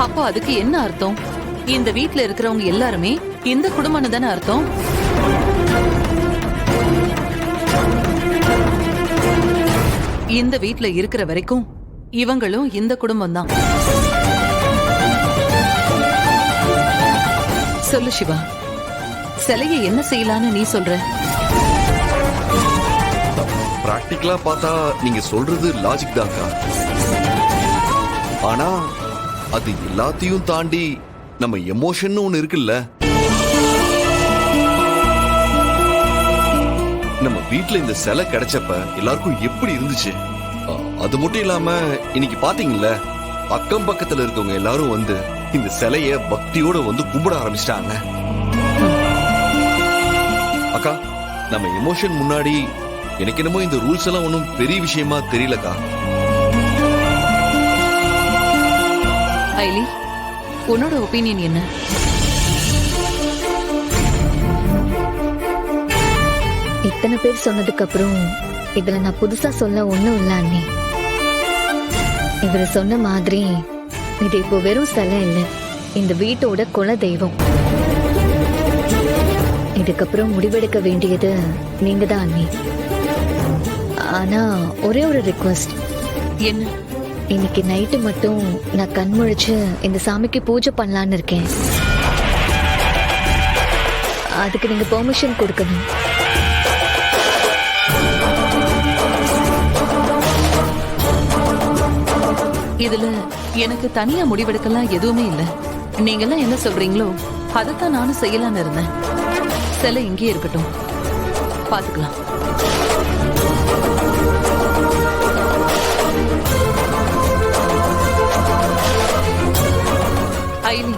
அப்போ அதுக்கு என்ன அர்த்தம்? இந்த வீட்ல இருக்கிறவங்க எல்லாருமே இந்த குடும்பம்னு தானே அர்த்தம்? இந்த வீட்ல இருக்கிற வரைக்கும் இவங்களும் இந்த குடும்பம் தான். சொல்லு சிவா, சிலையை என்ன செய்யலான்னு நீ சொல்ற? பிராக்டிகலா பார்த்தா நீங்க சொல்றது லாஜிக் தான்க்கா. ஆனா அது எல்லாத்தையும் தாண்டி நம்ம எமோஷன் ஒண்ணு இருக்குல்ல. நம்ம வீட்ல இந்த சிலை கிடைச்சப்ப எல்லாருக்கும் எப்படி இருந்துச்சு? அது மட்டும் இல்லாம இன்னைக்கு பாத்தீங்கல்ல, அக்கம் பக்கத்துல இருக்கவங்க எல்லாரும் வந்து இந்த சிலைய பக்தியோட வந்து கும்பிட ஆரம்பிச்சிட்டாங்க. அக்கா, நம்ம எமோஷன் முன்னாடி எனக்கு என்னமோ இந்த ரூல்ஸ் எல்லாம் ஒன்னும் பெரிய விஷயமா தெரியலக்கா. ஐலி, உன்னோட ஒப்பீனியன் என்ன? இத்தனை பேர் சொன்னதுக்கு அப்புறம் இதுல நான் புதுசா சொல்ல ஒண்ணும் இல்ல அண்ணி. இவரு சொன்ன மாதிரி இது இப்போ வெறும் சிலை இல்ல, இந்த வீட்டோட குல தெய்வம். இதுக்கப்புறம் முடிவெடுக்க வேண்டியது நீங்க தான் அண்ணி. ஆனா ஒரே ஒரு ரிக்வெஸ்ட். என்ன? இன்னைக்கு நைட்டு மட்டும் நான் கண் முழிச்சு இந்த சாமிக்கு பூஜை பண்ணலான்னு இருக்கேன். அதுக்கு நீங்க பெர்மிஷன் கொடுக்கணும். இதுல எனக்கு தனியா முடிவெடுக்கலாம் எதுவுமே இல்ல. நீங்கெல்லாம் என்ன சொல்றீங்களோ அதைத்தான் நானும் செய்யலான்னு இருந்தேன். சிலை இங்கே இருக்கட்டும், பாத்துக்கலாம். ஐலி,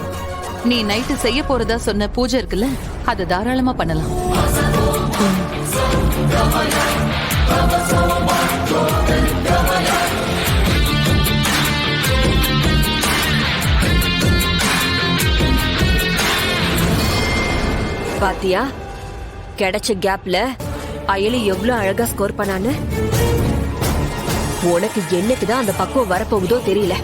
நீ நைட்டு செய்ய போறதா சொன்ன பூஜை இருக்குல்ல, அதை தாராளமா பண்ணலாம். பாத்தியா, கிடைச்ச கேப்ல அயலி எவ்வளவு அழகா ஸ்கோர் பண்ணான்னு. உனக்கு என்னைக்குதான் அந்த பக்குவம் வரப்போகுதோ தெரியல.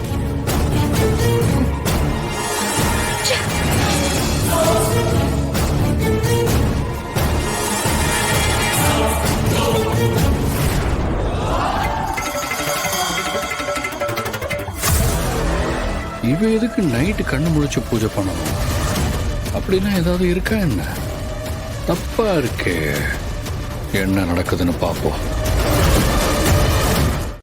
இவ எதுக்கு நைட்டு கண்ணு முழிச்சு பூஜை பண்ணணும்? அப்படின்னா ஏதாவது இருக்கா என்ன? தப்பா இருக்கே. என்ன நடக்குதுன்னு பாப்போம்.